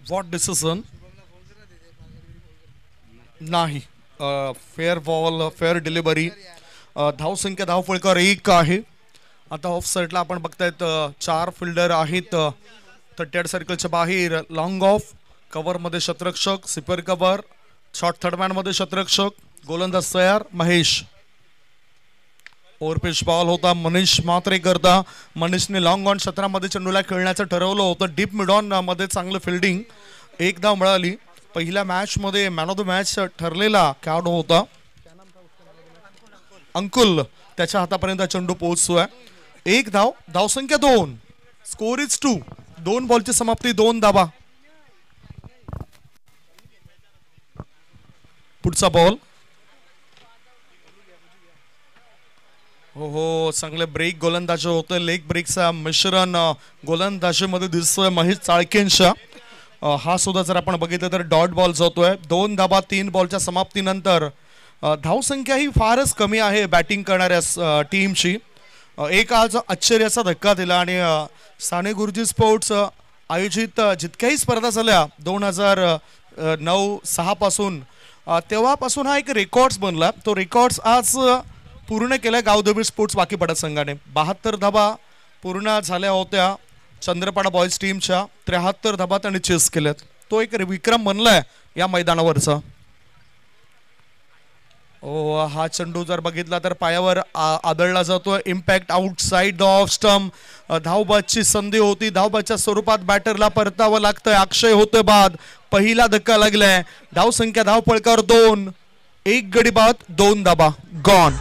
What decision नाही. Fair ball, fair delivery. धावसंख्या धावफळकर एक आहे. आता ऑफ साईडला आपण बघतायत चार फिल्डर आहेत. 38 सर्कलच्या बाहेर लॉंग ऑफ कव्हरमध्ये शतरक्षक, सिपर कव्हर, शॉर्ट थर्डमॅन मध्ये शतरक्षक, गोलंदाज तयार महेश. ओव्हरपिच बॉल होता मनीष मात्रे करता. मनीषने लॉंग ऑन क्षेत्रामध्ये चेंडूला खेळण्याचं ठरवलं होतं. डीप मिड ऑन मध्ये चांगलं फिल्डिंग, एक धाव मिळाली. पहिल्या मॅच मध्ये मॅन ऑफ द मॅच ठरलेला खेळाडू होता अंकुल, त्याच्या हातापर्यंत चेंडू पोहोचतोय. एक धाव, धावसंख्या 2, स्कोर इज 2. 2 बॉलची समाप्ती, 2 धावा. पुढचा बॉल. हो, चांगले ब्रेक गोलंदाजी होतं. लेग ब्रेकचा मिश्रण गोलंदाजीमध्ये दिसतोय महेश चाळकेंच्या. हा सुद्धा जर आपण बघितलं तर डॉट बॉल जातोय. 2 धाबा 3 बॉलच्या समाप्तीनंतर. धावसंख्या ही फारच कमी आहे बॅटिंग करणाऱ्या टीमची. एक आज आश्चर्याचा धक्का दिला आणि साने गुरुजी स्पोर्ट्स आयोजित जितक्याही स्पर्धा झाल्या 2009-06 पासून, तेव्हापासून हा एक रेकॉर्ड्स बनला. तो रेकॉर्ड्स आज पूर्ण केला गावदेवी स्पोर्ट्स वाकीपाडा संघाने. 72 धाबा पूर्ण झाल्या होत्या चंद्रपाडा बॉयज टीमच्या. 73 धाबा त्यांनी चेस केल्यात. तो एक विक्रम बनलाय या मैदानावरचा. हा चेंडू जर बघितला तर पायावर आदळला जातो. Impact outside the off stump. धावबादची संधी होती, धावबादच्या स्वरूपात बॅटरला परतावं लागतंय. अक्षय होते बाद. पहिला धक्का लागलाय. धावसंख्या धावपळकर 2, 1 गडी बाद, 2 धाबा गॉन.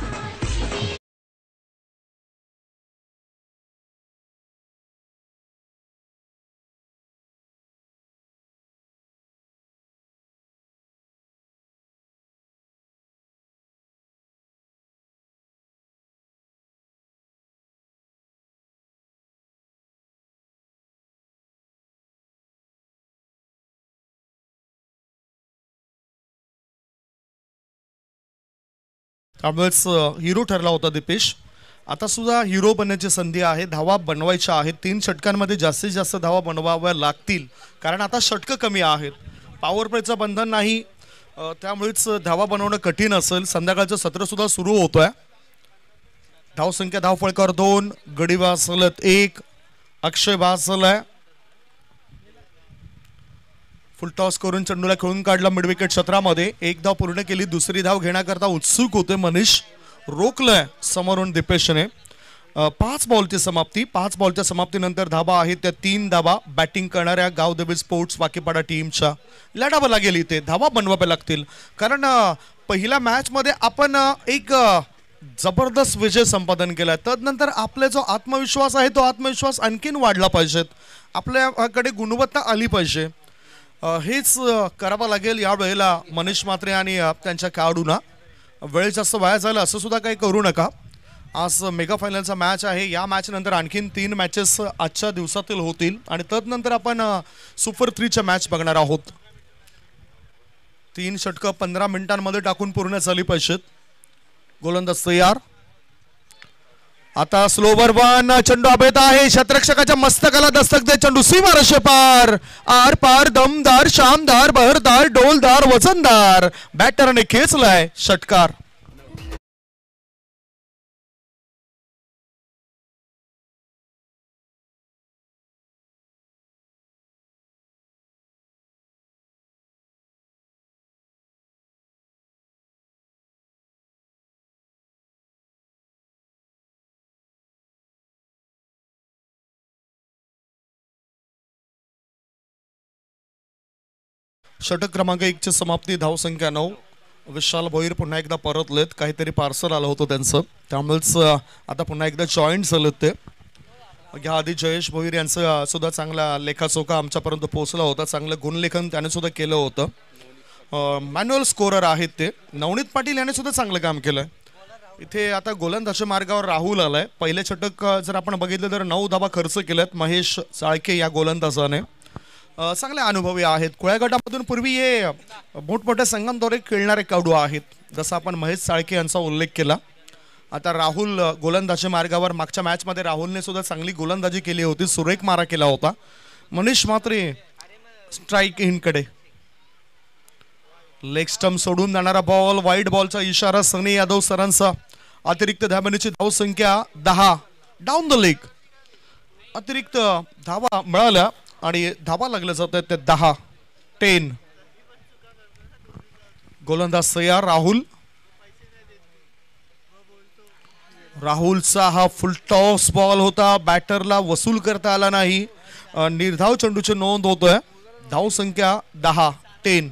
त्यामुळेच हिरो ठरला होता दीपेश. आता सुद्धा हिरो बनण्याची संधी आहे. धावा बनवायच्या आहेत. 3 षटकांमध्ये जास्तीत जास्त धावा बनवाव्या लागतील, कारण आता षटकं कमी आहेत. पॉवर प्लेचं बंधन नाही, त्यामुळेच धावा बनवणं कठीण असेल. संध्याकाळचं सत्र सुद्धा सुरू होतोय. धावसंख्या धावफळकर 2, गडी वासलत 1, अक्षय वासलाय. फुल टॉस करून चेंडूला खेळून काढला मिड विकेट क्षेत्रामध्ये. 1 धाव पूर्ण केली. दुसरी धाव घेण्याकरता उत्सुक होते मनीष. रोखलंय समोरून दीपेशने. 5 बॉलची समाप्ती. 5 बॉलच्या समाप्तीनंतर धाबा आहेत त्या 3 धाबा बॅटिंग करणाऱ्या गावदेवी स्पोर्ट्स वाकीपाडा टीमच्या. लढावं लागेल इथे, धाबा बनवाव्या लागतील, कारण पहिल्या मॅच मध्ये आपण एक जबरदस्त विजय संपादन केलाय. तदनंतर आपला जो आत्मविश्वास आहे तो आत्मविश्वास आणखीन वाढला पाहिजेत. आपल्याकडे गुणवत्ता आली पाहिजे. हेच करावं लागेल या वेळेला मनीष मात्रे आणि त्यांच्या खेळाडूंना. वेळ जास्त वाया झाला असं सुद्धा काही करू नका. आज मेगा फायनलचा मॅच आहे. या मॅच नंतर आणखीन 3 मॅचेस आजच्या दिवसातील होतील आणि तदनंतर आपण सुपर 3च्या मॅच बघणार आहोत. 3 षटकं 15 मिनिटांमध्ये टाकून पूर्ण झाली पाहिजेत. गोलंदाज तयार. आता स्लोवर वन. चेंडू अभेद आहे. शतरक्षकाच्या मस्तकाला दस्तक दे. चेंडू सीमा रेषे पार, आर पार, दमदार, शानदार, बहरदार, डोलदार, वजनदार. बॅटरने खेचलाय षटकार. षटक क्रमांक 1 ची समाप्ती. धावसंख्या 9. विशाल भोईर पुन्हा एकदा परतलेत. काहीतरी पार्सल आलं होतं त्यांचं, त्यामुळेच आता पुन्हा एकदा जॉईंट झालेत ते. या आधी जयेश भोईर यांचं सुद्धा चांगला लेखाचोखा आमच्यापर्यंत पोहोचला होता. चांगलं गुणलेखन त्याने सुद्धा केलं होतं. मॅन्युअल स्कोरर आहेत ते. नवनीत पाटील याने सुद्धा चांगलं काम केलंय. इथे आता गोलंदाजी मार्गावर राहुल आलाय. पहिले षटक जर आपण बघितलं तर 9 धाबा खर्च केल्यात महेश चाळके या गोलंदाजाने. चांगले अनुभवी आहेत. कुळ्या गटामधून पूर्वी हे मोठमोठ्या संघांद्वारे खेळणारे खेळाडू आहेत, जसं आपण महेश चाळके यांचा उल्लेख केला. आता राहुल गोलंदाजी मार्गावर. मागच्या मॅचमध्ये राहुलने सुद्धा चांगली गोलंदाजी केली होती, सुरेख मारा केला होता. मनीष मात्रे स्ट्राइक इन कडे. लेग स्टंप सोडून जाणारा बॉल, वाईट बॉलचा इशारा सनी यादव सरांचा. अतिरिक्त धाब्याची धावसंख्या 10 डाऊन द लेग. अतिरिक्त धावा मिळाल्या आणि धावा लागल्या जात आहेत ते 10-10. गोलंदाज तयार राहुलचा हा फुल टॉस बॉल होता. बॅटरला वसूल करता आला नाही. निर्धाव चेंडूची नोंद होतोय. धावसंख्या 10-10.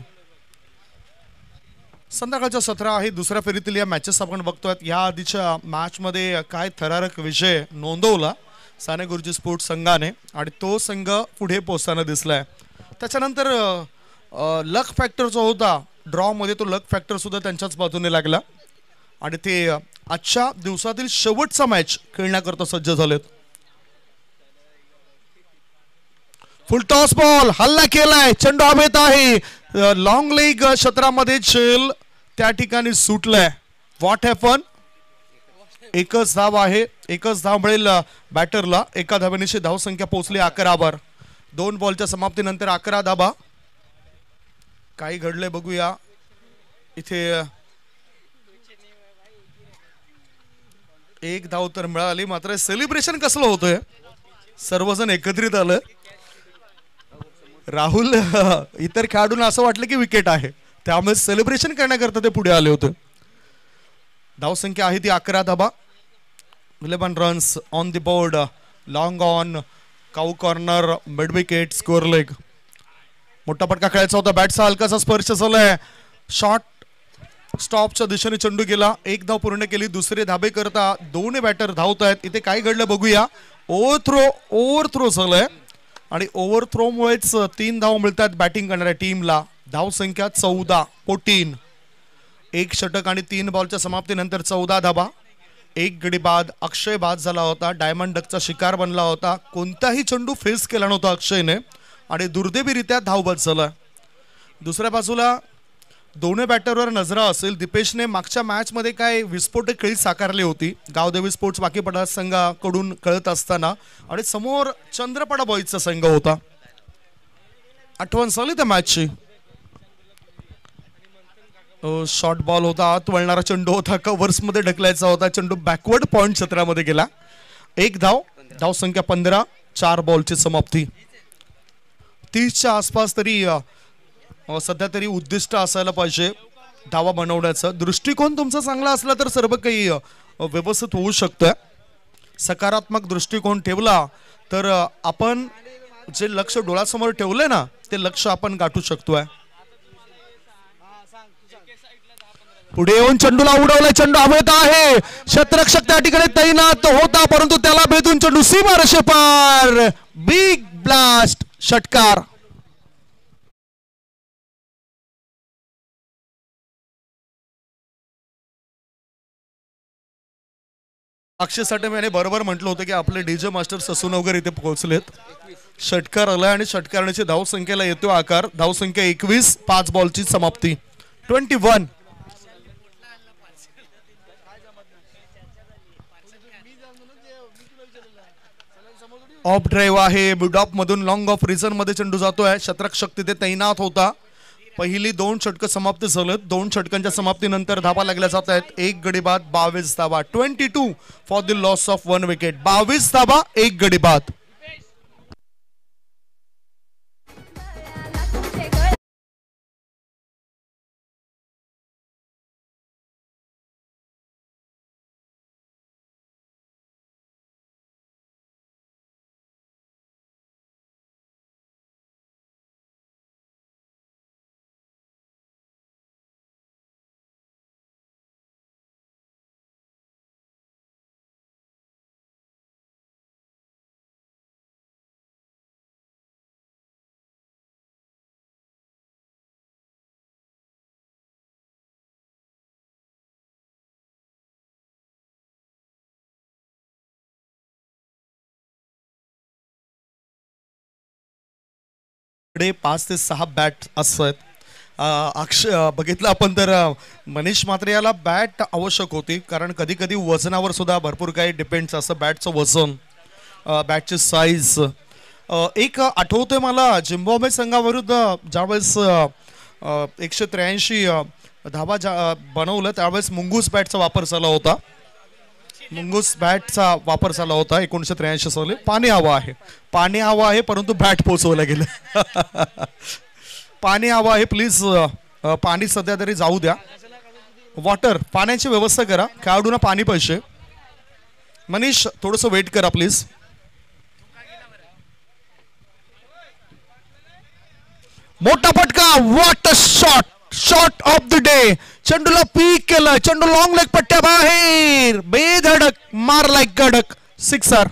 संध्याकाळच्या 17 आहे दुसऱ्या फेरीतील या मॅचेस आपण बघतोय. या आधीच्या मॅच मध्ये काय थरारक विजय नोंदवला साने गुरुजी स्पोर्ट्स संघाने आणि तो संघ पुढे पोहोचताना दिसलाय. त्याच्यानंतर लक फॅक्टर जो होता ड्रॉ मध्ये तो लक फॅक्टर सुद्धा त्यांच्याच बाजूने लागला आणि ते आजच्या दिवसातील शेवटचा मॅच खेळण्याकरता सज्ज झालेत. फुल टॉस बॉल हल्ला केलाय. चेंडू हवेत आहे. लॉंग लेग क्षेत्रामध्ये झेल त्या ठिकाणी सुटलाय. What happen. एकच धाव आहे. एकच धाव मिळेल बॅटरला. एका धावेनिशी धावसंख्या पोहोचली 11 वर. 2 बॉलच्या समाप्तीनंतर 11 धावा. काही घडले बघूया इथे. एक धाव तर मिळाली मात्र सेलिब्रेशन कसलं होतंय. सर्वजण एकत्रित आलं. राहुल इतर खेळाडूंना असं वाटलं की विकेट आहे त्यामुळे सेलिब्रेशन करण्याकरता ते पुढे आले होते. धावसंख्या आहे ती 11 धावा. 11 runs on the board. Long on, cow corner, mid wicket, score leg. मोठा पटका खेळायचा होता. बॅटचा हलकासा स्पर्श झालाय. शॉट स्टॉपच्या दिशेने चेंडू गेला. एक धाव पूर्ण केली. दुसरे धाबे करता दोन्ही बॅटर धावत आहेत. इथे काय घडलं बघूया. ओव्हर थ्रो झालंय आणि ओव्हर थ्रो मुळेच 3 धाव मिळतात बॅटिंग करणाऱ्या टीमला. धावसंख्या 14-14. एक षटक आणि 3 बॉलच्या समाप्तीनंतर 14 धावा. एक गडी बाद. अक्षय बाद झाला होता. डायमंड डकचा शिकार बनला होता. कोणताही चेंडू फेस केला नव्हता अक्षयने आणि दुर्दैवीरित्या धावबाद झाला. दुसऱ्या बाजूला दोन्ही बॅटरवर नजरा असेल. दिपेशने मागच्या मॅच मध्ये काय विस्फोटक खेळी साकारली होती गावदेवी स्पोर्ट्स वाकीपडा संघाकडून कळत असताना आणि समोर चंद्रपडा बॉईजचा संघ होता. आठवण झाली त्या मॅचची. शॉर्ट बॉल होता. आत वळणारा चेंडू होता. कव्हर्स मध्ये ढकलायचा होता. चेंडू बॅकवर्ड पॉइंट क्षेत्रामध्ये गेला. एक धाव. धावसंख्या 15. 4 बॉलची समाप्ती. 30च्या आसपास तरी सध्या तरी उद्दिष्ट असायला पाहिजे धावा बनवण्याचा. दृष्टिकोन तुमचा चांगला असला तर सर्व काही व्यवस्थित होऊ शकतं. सकारात्मक दृष्टिकोन ठेवला तर आपण जे लक्ष डोळ्यासमोर ठेवले ना ते लक्ष आपण गाठू शकतोय. पुढे येऊन चेंडूला उडवलाय. चेंडू हवेत आहे. क्षेत्ररक्षक त्या ठिकाणी तैनात होता परंतु त्याला भेदून चेंडू सीमारेषे पार. Big blast. षटकार. अक्षय साठे याने बरोबर म्हटलं होतं की आपले डीजे मास्टर ससून वगैरे इथे पोहोचलेत. षटकार आलाय आणि षटकारण्याची धावसंख्येला येतो आकार. धावसंख्या 21. 5 बॉलची समाप्ती. 21. ऑफ ड्राईव्ह आहे. मिड ऑफ मधून लॉंग ऑफ रिझन मध्ये चेंडू जातोय. क्षेत्ररक्षक तिथे तैनात होता. पहिली 2 षटकं समाप्त झालेत. 2 षटकांच्या समाप्तीनंतर धावा लागल्या जात आहेत. एक गडी बाद. 22 धावा. 22 for the loss of 1 wicket. 22 धावा. एक गडी बाद. कडे 5 ते 6 बॅट असतात. अक्षय बघितलं आपण तर मनीष मात्रे याला बॅट आवश्यक होती कारण कधी कधी वजनावर सुद्धा भरपूर काही डिपेंड्स असतं. बॅटचं वजन, बॅटची साईज एक आठवतोय मला झिम्बाब्वे संघाविरुद्ध ज्यावेळेस 183 धावा बनवलं त्यावेळेस मुंगूस बॅटचा वापर झाला होता. मुंगूस बॅटचा वापर झाला होता 1983 साली. पाणी हवं आहे, पाणी हवं आहे, परंतु बॅट पोचवलं गेलं. पाणी हवं आहे प्लीज. पाणी सध्या तरी जाऊ द्या. वॉटर, पाण्याची व्यवस्था करा, खेळाडूंना पाणी पाहिजे. मनीष थोडंसं वेट करा प्लीज. मोठा फटका, what a shot, shot of the day. चेंडूला पीक केलं, चेंडू लॉंग लेग पट्ट्या बाहेर, बेधडक मार लाईक गडक, सिक्सर.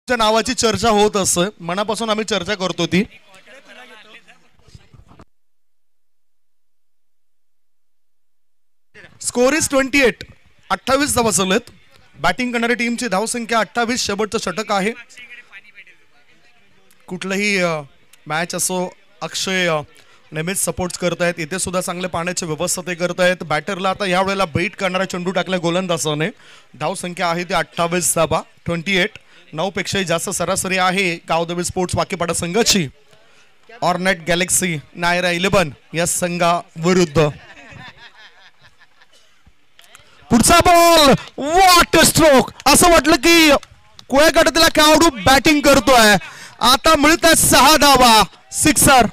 नावाची चर्चा होत असते, मनापासून आम्ही चर्चा करतो ती. Score is 28. 28 धावा चालत. बॅटिंग करणाऱ्या टीमची धावसंख्या 28. शेवटचं षटक आहे. कुठलंही मॅच असो, अक्षय नेहमीच सपोर्ट करतायत. इथे सुद्धा चांगले पाण्याची व्यवस्था ते करतायत. बॅटरला आता या वेळेला बेट करणारा चेंडू टाकला गोलंदाजाने. धावसंख्या आहे ती 28 धावा, 28. 9 पेक्षाही जास्त सरासरी आहे गावदेवी स्पोर्ट्स वाकीपाडा संघाची ऑर्नेट गॅलेक्सी नायरा 11 या संघाविरुद्ध. पुढचा बॉल, व्हॉट स्ट्रोक. असं वाटलं की कुळ्यागटातला खेळाडू बॅटिंग करतोय. आता मिळत आहे 6 धावा, सिक्सर.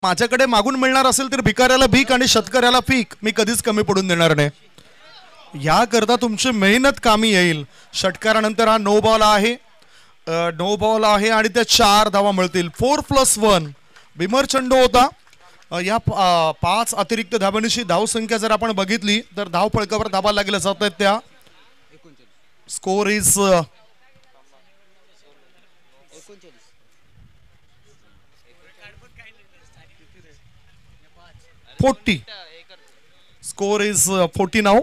माझ्याकडे मागून मिळणार असेल तर भिकाऱ्याला भीक आणि शेतकऱ्याला पीक मी कधीच कमी पडून देणार नाही. याकरता तुमची मेहनत कामी येईल. षटकारानंतर हा नो बॉल आहे, नो बॉल आहे आणि त्या 4 धावा मिळतील. 4+1 बिमर चेंडू होता. या 5 अतिरिक्त धावांची धावसंख्या जर आपण बघितली तर धाव फळकावर धावा लागल्या जात आहेत त्या. Score is 40. Score is 40 now.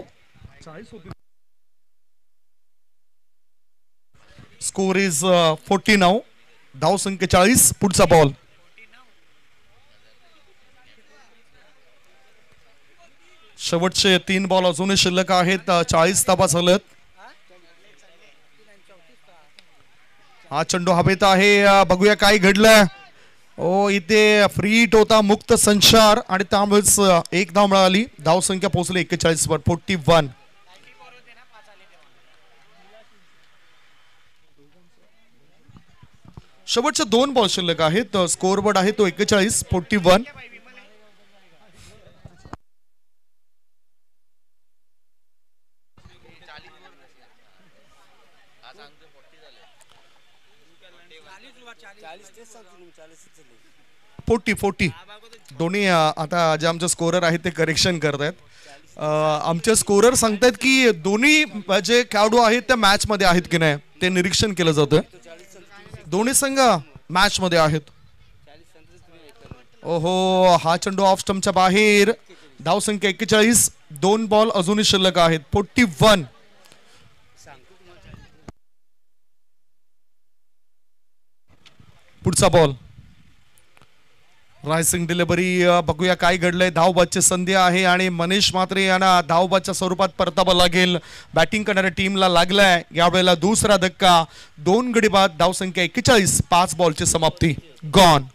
Score is 40 now. धाव संख्या 40. पुढचा बॉल. शेवटचे 3 बॉल अजूनही शिल्लक आहेत. 40 धावा झाल्यात. हा चेंडू हवेत आहे. बघूया काय घडलंय. ओ इथे फ्री हिट होता, मुक्त संचार आणि त्यामुळेच 1 धाव मिळाली. धाव संख्या पोहोचली 41 वर, 41. शेवटचे 2 बॉल शिल्लक आहेत. स्कोर बोर्ड आहे तो 41, 41. फोर्टी दोन्ही आता जे आमचे स्कोरर आहेत ते करेक्शन करतायत. आमचे स्कोरर सांगतायत की दोन्ही जे खेळाडू आहेत त्या मॅच मध्ये आहेत की नाही ते निरीक्षण केलं जातं. दोन्ही संघ मॅच मध्ये आहेत. ओहो, हा चेंडू ऑफ स्टंपच्या बाहेर. धाव संख्या 41. 2 बॉल अजूनही शिल्लक आहेत. 41. पुढचा बॉल. Rising delivery. बघूया काय घडलंय. धावबादची संधी आहे आणि मनीष म्हात्रे यांना धावबादच्या स्वरूपात परतावा लागेल. बॅटिंग करणाऱ्या टीमला लागलाय यावेळेला दुसरा धक्का. 2 गडी बाद. धावसंख्या 41. 5 बॉलची समाप्ती. गॉन.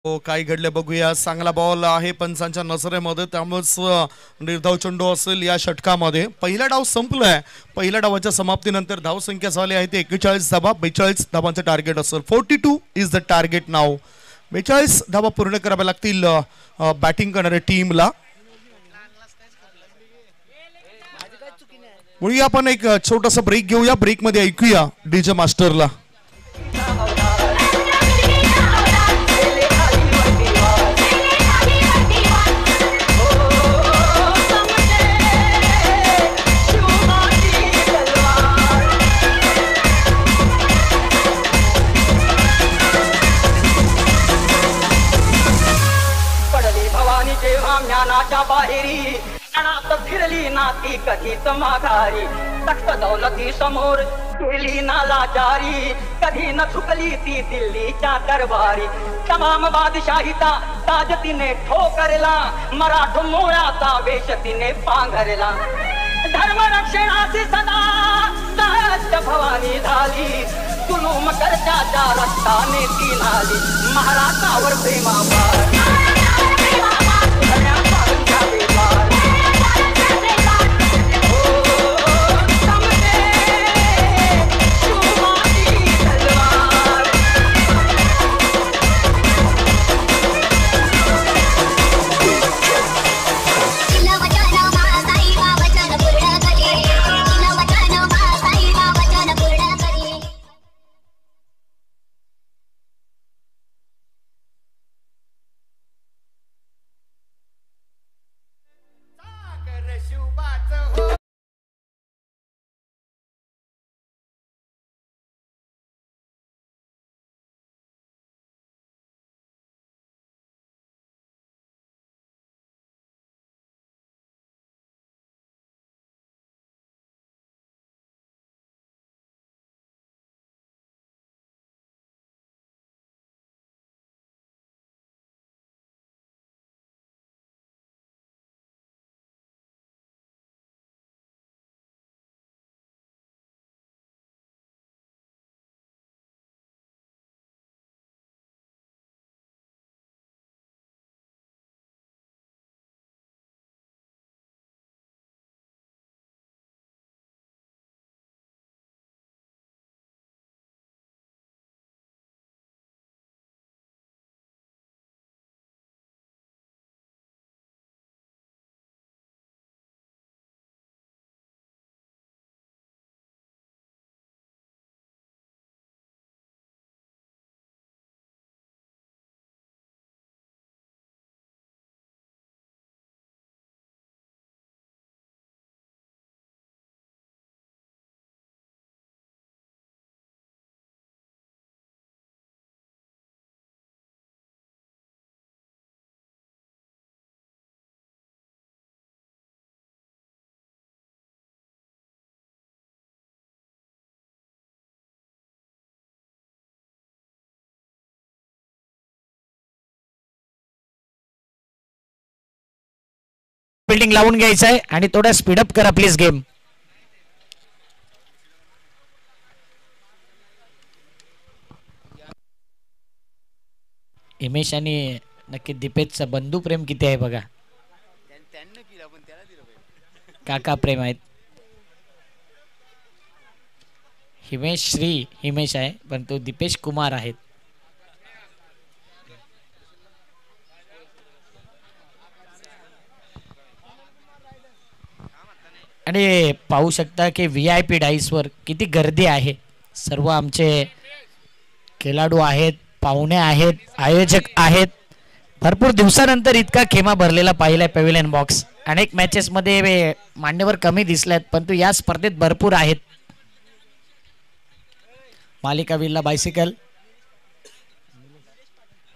हो काय घडले बघूया. चांगला बॉल आहे पंचांच्या नजरेमध्ये, त्यामुळेच निर्धाव चेंडू असेल या षटकामध्ये. पहिला डाव संपलाय. पहिल्या डावाच्या समाप्तीनंतर धावसंख्या झाली आहे ते 41 धाबा. 42 धाबांचं टार्गेट असेल. 42 इज द टार्गेट नाव. 42 धाबा पूर्ण कराव्या लागतील बॅटिंग करणाऱ्या टीमला. बोलूया आपण एक छोटासा ब्रेक घेऊया. ब्रेक मध्ये ऐकूया डीजे मास्टरला. ज्ञानाच्या बाहेरी अनाथ फिरली नाती कधीच माघारी. तख्त दौलती समोर केली ना लाचारी. कधी न चुकली ती दिल्लीच्या दरबारी. तमाम बादशाहीचा ताज तिने ठोकरला. मराठ मोळाचा वेश तिने पांघरला. धर्मरक्षणाची सदा सहज भवानी झाली. तुलूम कर्जाच्या रक्ताने ती नाली. महाराजावर प्रेमावर बिल्डिंग लावून घ्यायचं आहे आणि थोडा स्पीडअप करा प्लीज गेम. हिमेश आणि नक्की दीपेशचा बंधू प्रेम किती आहे बघा. काका प्रेम आहेत. हिमेश श्री हिमेश आहे पण तो दीपेश कुमार आहेत. आणि पाहू शकता की VIP डाईसवर किती गर्दी आहे. सर्व आमचे खेळाडू आहेत, पाहुणे आहेत, आयोजक आहेत. भरपूर दिवसानंतर इतका खेमा भरलेला पाहिलाय पॅव्हिलियन बॉक्स. अनेक मॅचेस मध्ये मान्यवर कमी दिसल्यात परंतु या स्पर्धेत भरपूर आहेत. मालिका विल्ला बायसिकल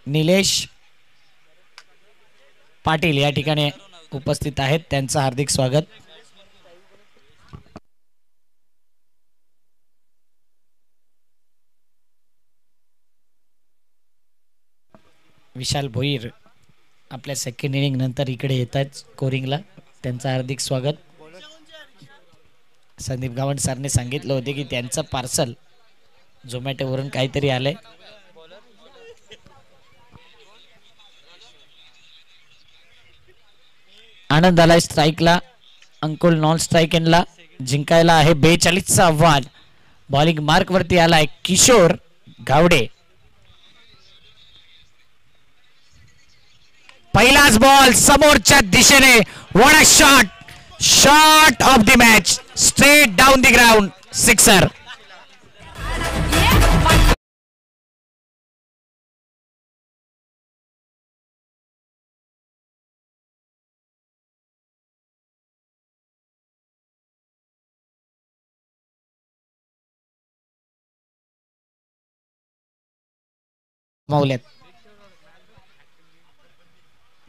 निलेश पाटील या ठिकाणी उपस्थित आहेत. त्यांचं हार्दिक स्वागत. विशाल भोईर आपल्या सेकंड इनिंग नंतर इकडे येत आहेत स्कोरिंगला. त्यांचं हार्दिक स्वागत. संदीप गावंड सरने सांगितलं होते की त्यांचं पार्सल झोमॅटोवरून काहीतरी आलंय. आनंद आलाय स्ट्राईकला. अंकुल नॉन स्ट्राईक एनला जिंकायला आहे 42चा आव्हान. बॉलिंग मार्क वरती आलाय किशोर गावडे. पहिलाच बॉल समोरच्या दिशेने. What a shot. Shot of the match. Straight down the ground. Sixer. माऊल्यात.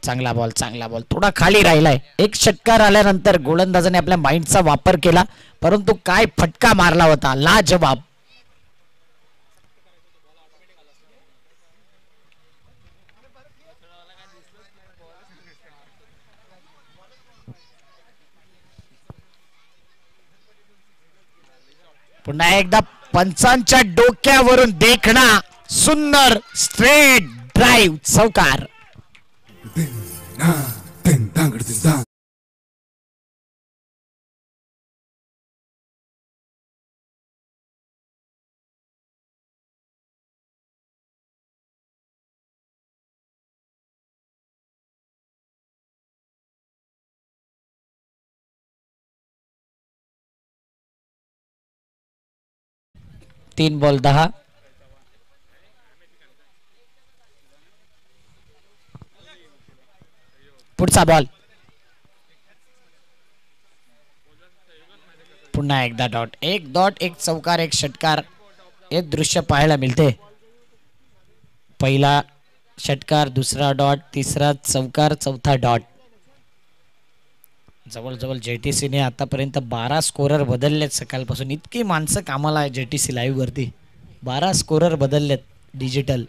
चांगला बॉल थोडा खाली राहिलाय. एक षटकार आल्यानंतर गोलंदाजाने आपल्या माइंडचा वापर केला, परंतु काय फटका मारला होता. लाजवाब. पुन्हा एकदा पंचांच्या डोक्यावरून देखणा सुंदर स्ट्रेट ड्राइव्ह चौकार. तीन बॉल 10. पुढचा बॉल. पुन्हा एकदा डॉट. एक डॉट, एक चौकार, एक षटकार हे दृश्य पाहायला मिळते. पहिला षटकार, दुसरा डॉट, तिसरा चौकार, चौथा डॉट. जवळजवळ JTC ने आतापर्यंत 12 स्कोरर बदललेत. सकाळपासून इतकी माणसं कामाला आहे JTC लाईव्ह वरती. 12 स्कोरर बदललेत डिजिटल.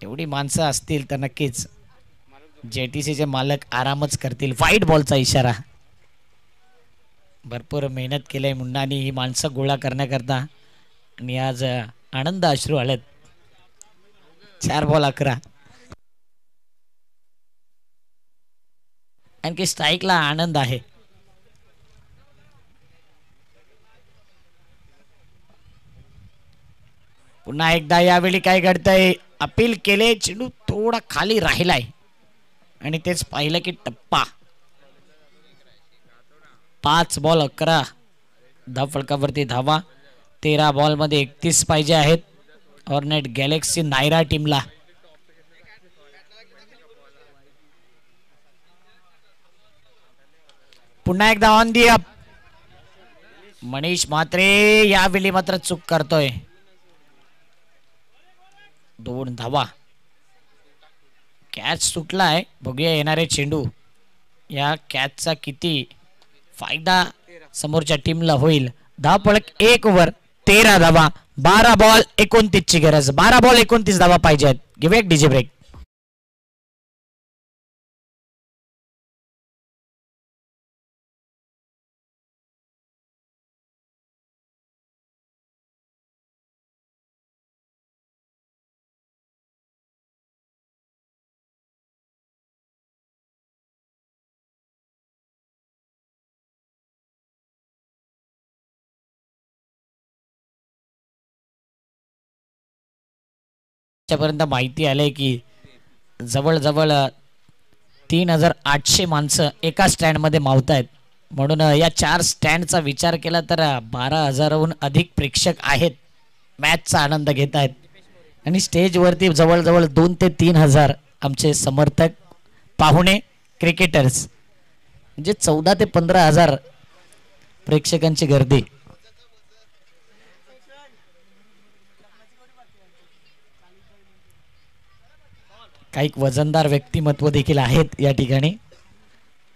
एवढी माणसं असतील तर नक्कीच JTC चे मालक आरामच करतील. वाईट बॉलचा इशारा. भरपूर मेहनत केली मुन्नानी ही माणसं गोळा करण्याकरता आणि आज आनंद अश्रू आलेत. 4 बॉल 11. आणखी स्ट्राईकला आनंद आहे. पुन्हा एकदा यावेळी काय घडतंय. अपील केले, चेंडू थोडा खाली राहिलाय आणि तेच पाहिलं की टप्पा. 5 बॉल 11 धाव फलकावरती धावा. 13 बॉल मध्ये 31 पाहिजे आहेत ऑर्नेट गॅलेक्सी नायरा टीमला. पुन्हा एकदा on the up. Manish Mhatre यावेळी मात्र चूक करतोय. 2 धावा. कॅच सुटलाय. बघूया येणारे चेंडू. या कॅचचा किती फायदा समोरच्या टीमला होईल. धाव फलक 1 ओव्हर 13 धावा. 12 बॉल 29 ची गरज. 12 बॉल 29 धावा पाहिजेत. गिव्ह एक डीजे ब्रेक. पर्यंत माहिती आले की जवळजवळ 3800 माणसं एका स्टँड मध्ये मावत आहेत. म्हणून या 4 स्टँडचा विचार केला तर 12,000हून अधिक प्रेक्षक आहेत. मॅचचा आनंद घेत आहेत आणि स्टेजवरती जवळजवळ 2 ते 3,000 आमचे समर्थक, पाहुणे, क्रिकेटर्स म्हणजे 14 ते 15,000 प्रेक्षकांची गर्दी. काही वजनदार व्यक्तिमत्व देखील आहेत या ठिकाणी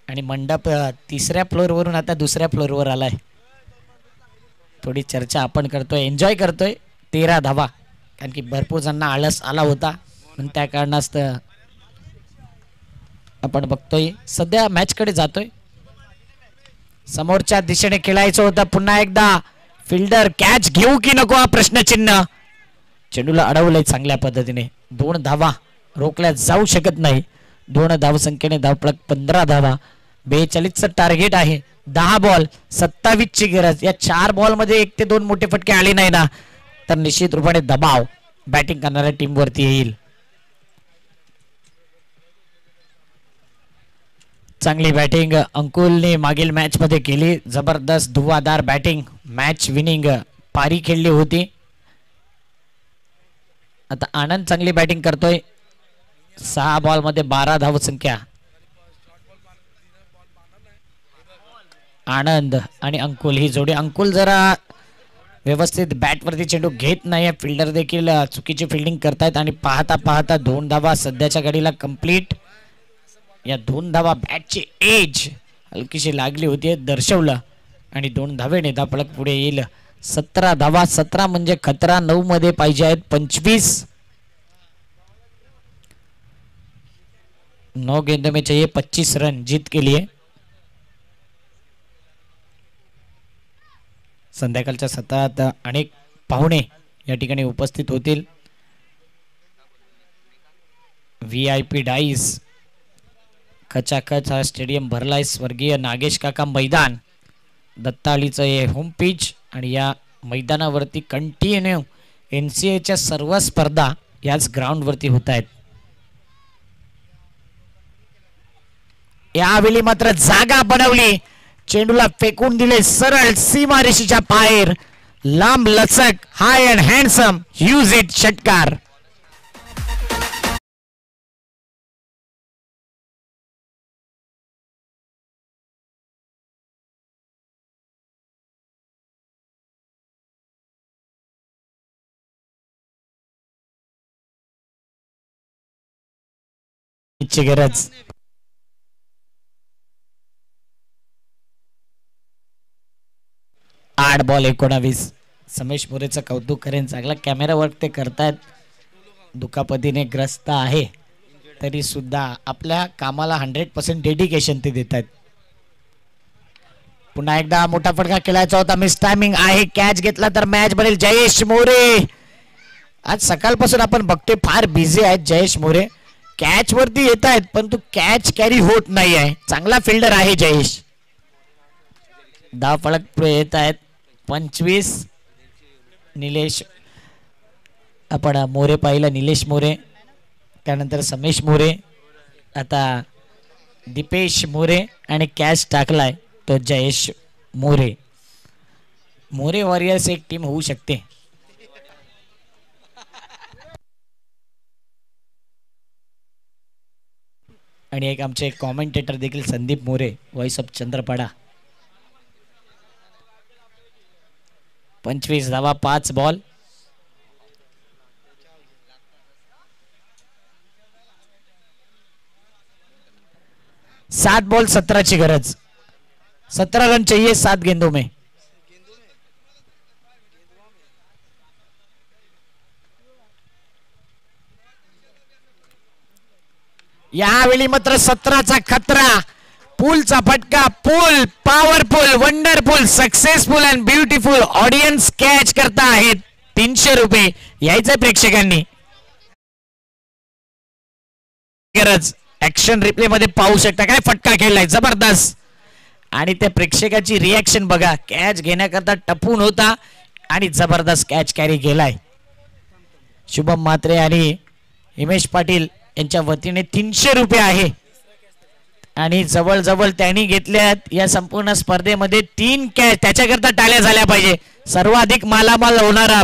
आणि मंडप 3ऱ्या फ्लोअरवरून आता 2ऱ्या फ्लोअरवर आलाय. थोडी चर्चा आपण करतोय, एन्जॉय करतोय. 13 धावा, कारण की भरपूर जणांना आळस आला होता पण त्या कारणास्तव आपण बघतोय. सध्या मॅच कडे जातोय. समोरच्या दिशेने खेळायचं होतं. पुन्हा एकदा फिल्डर कॅच घेऊ की नको हा प्रश्नचिन्ह. चेंडूला अडवलंय चांगल्या पद्धतीने. 2 धावा रोखल्या जाऊ शकत नाही. 2 धावसंख्येने धावफलक 15 धावा. 42चं टार्गेट आहे. 10 बॉल 27 ची गरज. या 4 बॉल मध्ये 1 ते 2 मोठे फटके आले नाही ना तर निश्चित रूपाने दबाव बॅटिंग करणाऱ्या टीम वरती येईल. चांगली बॅटिंग अंकुलने मागील मॅच मध्ये केली. जबरदस्त धुवाधार बॅटिंग. मॅच विनिंग पारी खेळली होती. आता आनंद चांगली बॅटिंग करतोय. 6 बॉल मध्ये 12 धावसंख्या. आनंद आणि अंकुल ही जोडी. अंकुल जरा व्यवस्थित बॅट वरती चेंडू घेत नाही. फिल्डर देखील चुकीची फिल्डिंग करतायत आणि पाहता पाहता 2 धावा सध्याच्या घडीला कंप्लीट. या 2 धावा बॅटची एज हलकीशी लागली होती दर्शवलं आणि 2 धावेने धावफलक पुढे येईल. 17 धावा. 17 म्हणजे खतरा. 9 मध्ये पाहिजे आहेत 25. 9 गेंदों में चाहिए 25 रन जीत के लिए. संध्याकाळच्या सत्रात अनेक पाहुणे या ठिकाणी उपस्थित होतील. VIP डाईस खचाखच हा स्टेडियम भरलाय. स्वर्गीय नागेश काका मैदान दत्ताळीचं हे होम पिच आणि या मैदानावरती कंटिन्यू NCAच्या सर्व स्पर्धा याच ग्राउंड वरती होत आहेत. यावेळी मात्र जागा बनवली. चेंडूला फेकून दिले सरळ सीमारेषेच्या बाहेर. लांब लचक हाय अँड हँडसम यूज इट षटकार. ची गरज. आठ बॉल 19. समेश मोरेचं कौतुक करेन. चांगला कॅमेरा वर्क ते करतायत. दुखापतीने ग्रस्त आहे तरी सुद्धा आपल्या कामाला 100% डेडिकेशन ते देत आहेत. पुन्हा एकदा मोठा फटका खेळायचा होता. मिस टायमिंग आहे. कॅच घेतला तर मॅच बनेल. जयेश मोरे आज सकाळपासून आपण बघतोय फार बिझी आहेत जयेश मोरे. कॅच वरती येत आहेत परंतु कॅच कॅरी होत नाही आहे. चांगला फिल्डर आहे जयेश. धावफलक पुढे येत आहेत 25. निलेश आपण मोरे पाहिलं. निलेश मोरे त्यानंतर समेश मोरे आता दीपेश मोरे आणि कॅच टाकलाय तो जयेश मोरे. मोरे वॉरियर्स एक टीम होऊ शकते. आणि एक आमचे कॉमेंटेटर देखील संदीप मोरे वॉइस ऑफ चंद्रपाडा. 25 धावा 5 बॉल. सात बॉल 17 ची गरज. 17 रन चाहिए 7 गेंदों में. यावेळी मात्र 17चा खतरा. पूलचा फटका. Pool powerful wonderful successful and beautiful. Audience catch करता आहेत. 300 रुपये यायचं प्रेक्षकांनी. गरज ऍक्शन रिप्ले मध्ये पाहू शकता. काय फटका खेळलाय जबरदस्त. आणि त्या प्रेक्षकाची रिॲक्शन बघा. कॅच घेण्याकरता टपून होता आणि जबरदस्त कॅच कॅरी केलाय. शुभम म्हात्रे आणि हिमेश पाटील यांच्या वतीने 300 रुपये आहे. आणि जवळजवळ त्यांनी घेतल्यात या संपूर्ण स्पर्धेमध्ये 3 कॅच. त्याच्याकरता टाळ्या झाल्या पाहिजे. सर्वाधिक मालामाल होणारा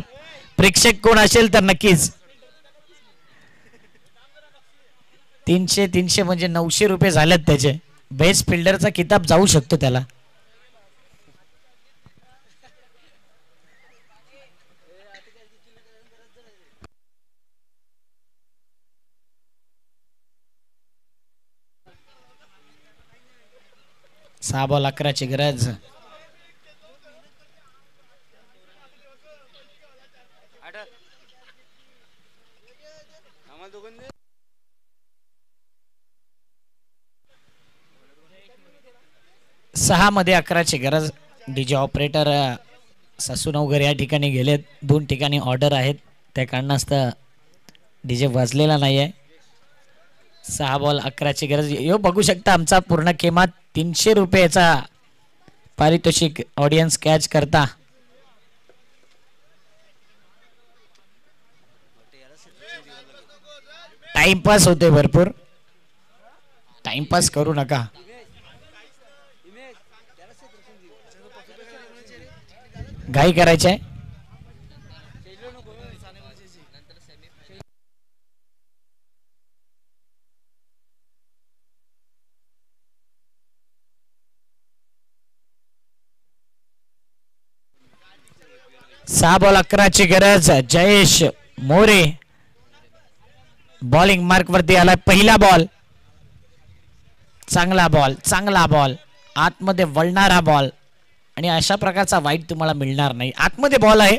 प्रेक्षक कोण असेल तर नक्कीच 300 म्हणजे 900 रुपये झालेत त्याचे. बेस्ट फिल्डरचा किताब जाऊ शकतो त्याला. सहा बॉल 11 ची गरज. सहा मध्ये 11 ची गरज. डीजे ऑपरेटर सासूनवगर या ठिकाणी गेलेत. 2 ठिकाणी ऑर्डर आहेत. त्या कारणास्तव डीजे वाजलेला नाही आहे. 6 बॉल 11ची गरज. यो बघू शकता आमचा पूर्ण किंमत 300 रुपयाचा पारितोषिक ऑडियन्स कॅच करता. टाइमपास होते भरपूर. टाइमपास करू नका. घाई करायची आहे. सहा बॉल 11ची गरज. जयेश मोरे बॉलिंग मार्क वरती आलाय. पहिला बॉल. चांगला बॉल, चांगला बॉल, आतमध्ये वळणारा बॉल. आणि अशा प्रकारचा वाईट तुम्हाला मिळणार नाही. आतमध्ये बॉल आहे.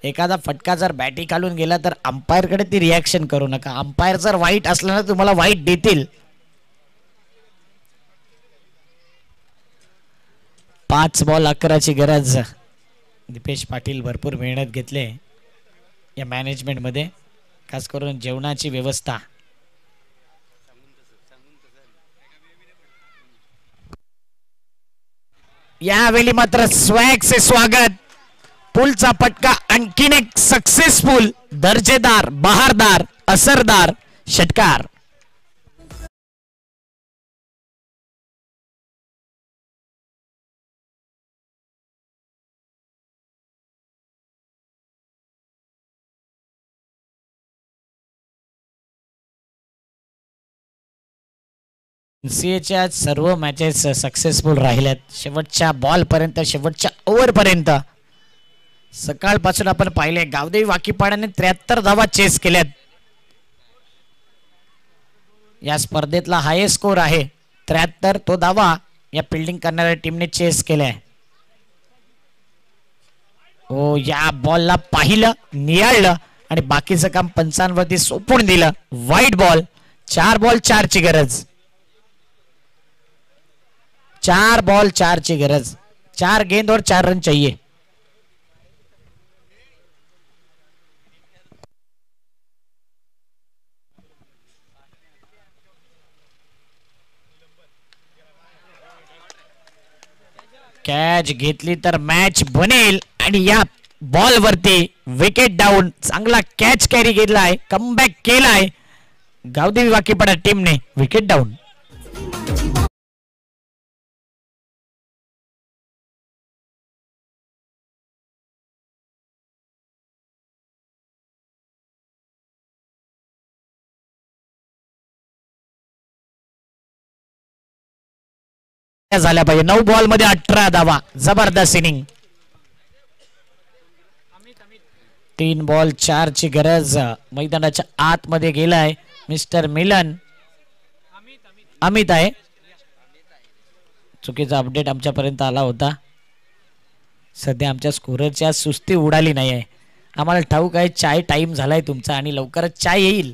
एखादा फटका जर बॅटी खालून गेला तर अंपायरकडे ती रिॲक्शन करू नका. अंपायर जर वाईट असलं ना तुम्हाला वाईट देतील. 5 बॉल 11ची गरज. दीपेश पाटील भरपूर मेहनत घेतले या मॅनेजमेंट मध्ये, खास करून जेवणाची व्यवस्था. यावेळी मात्र स्वॅग से स्वागत. पुलचा पटका आणखीन एक सक्सेसफुल, दर्जेदार, बहारदार, असरदार षटकार. सीएच्या सर्व मॅचेस सक्सेसफुल राहिल्यात. शेवटच्या बॉल पर्यंत, शेवटच्या ओव्हर पर्यंत. सकाळपासून आपण पाहिले गावदेवी वाकीपाड्याने 73 धावा चेस केल्यात. या स्पर्धेतला हायेस्ट स्कोर आहे 73. तो धावा या फिल्डिंग करणाऱ्या टीमने चेस केलाय. ओ, या बॉलला पाहिलं, नियाळलं आणि बाकीचं काम पंचांवरती सोपून दिलं. White ball. 4 बॉल 4ची गरज. 4 बॉल 4ची गरज. 4 गेंद और 4 रन चाहिए. कॅच घेतली तर मॅच बनेल. आणि या बॉल वरती विकेट डाऊन. चांगला कॅच कॅरी घेतलाय, कमबॅक केलाय गावदेवी वाकीपाडा टीमने. Wicket down. झाल्या पाहिजे. 9 बॉल मध्ये 18 धावा. जबरदस्त इनिंग. 3 बॉल 4ची गरज. मैदानाच्या आतमध्ये गेलाय मिस्टर मिलन. अमित आहे. चुकीचा अपडेट आमच्यापर्यंत आला होता. सध्या आमच्या स्कोररच्या सुस्ती उडाली नाही आहे. आम्हाला ठाऊक आहे चाय टाइम झालाय तुमचा आणि लवकरच चाय येईल.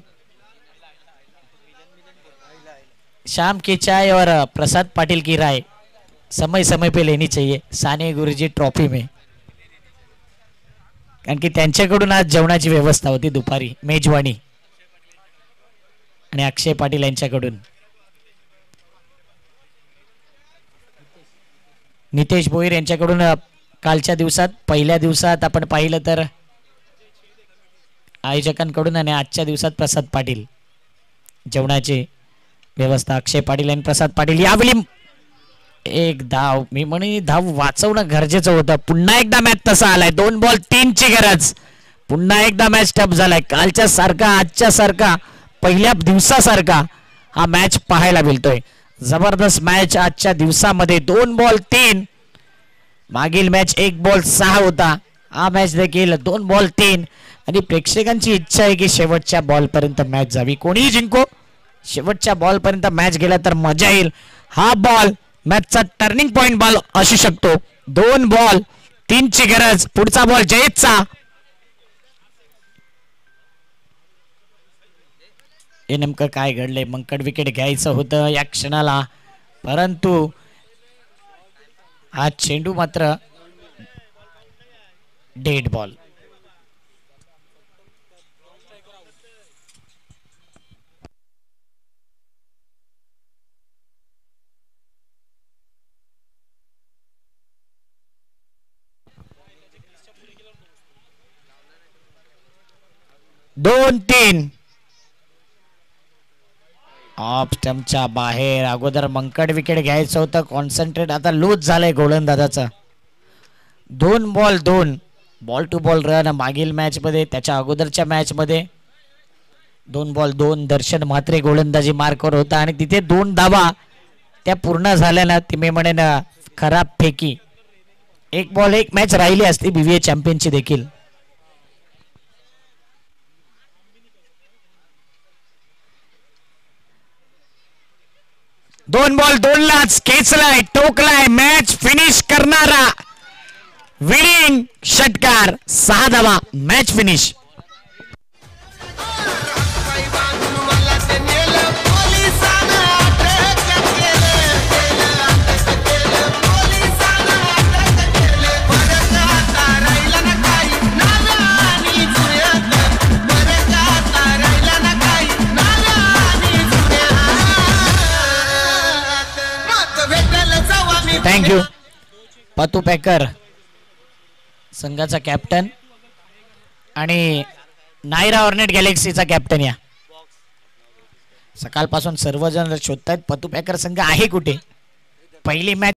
शाम की चाय और प्रसाद पाटिल की राय समय समय पे लेनी चाहिए साने गुरुजी ट्रॉफी में. कारण की त्यांच्याकडून आज जेवणाची व्यवस्था होती दुपारी, मेजवानी. आणि अक्षय पाटील यांच्याकडून. नितेश भोईर यांच्याकडून कालच्या दिवसात, पहिल्या दिवसात आपण पाहिलं तर आयोजकांकडून, आणि आजच्या दिवसात प्रसाद पाटील. जेवणाची व्यवस्था अक्षय पाटील आणि प्रसाद पाटील. यावेळी एक धाव, मी म्हणे धाव वाचवणं गरजेचं होतं. पुन्हा एकदा मॅच तसा आलाय. 2 बॉल 3ची गरज. पुन्हा एकदा मॅच टफ झालाय. कालच्या सारखा, आजच्या सारखा, पहिल्या दिवसासारखा हा मॅच पाहायला मिळतोय. जबरदस्त मॅच आजच्या दिवसामध्ये. 2 बॉल 3. मागील मॅच 1 बॉल 6 होता. हा मॅच देखील 2 बॉल 3. आणि प्रेक्षकांची इच्छा आहे की शेवटच्या बॉल पर्यंत मॅच जावी. कोणीही जिंको, शेवटच्या बॉल पर्यंत मॅच गेला तर मजा येईल. हा बॉल मॅचचा टर्निंग पॉइंट बॉल असू शकतो. 2 बॉल 3ची गरज. पुढचा बॉल जयेशचा. हे नेमकं काय घडलंय? मंकड विकेट घ्यायचं होतं या क्षणाला, परंतु हा चेंडू मात्र डेड बॉल. 2-3 ऑफ स्टंपच्या बाहेर. अगोदर मंकड विकेट घ्यायचं होतं, कॉन्सन्ट्रेट आता लूज झालंय गोलंदाजाचा. 2 ball 2 ball two ball run मागील मॅच मध्ये, त्याच्या अगोदरच्या मॅच मध्ये 2 बॉल 2 दर्शन म्हात्रे गोलंदाजी मार्कवर होता आणि तिथे 2 धावा त्या पूर्ण झाल्या ना, ते मी म्हणेन खराब फेकी. 1 बॉल 1 मॅच राहिली असती BVA चॅम्पियनची देखील. 2 बॉल 2 लाच खेचलाय, टोकलाय, मॅच फिनिश करणारा विनिंग षटकार. 6 धावा, मॅच फिनिश. थँक्यू. पतू पॅकर संघाचा कॅप्टन आणि नायरा ऑर्नेट गॅलेक्सीचा कॅप्टन. या सकाळपासून सर्वजण शोधतायत पतू पॅकर संघ आहे कुठे. पहिली मॅच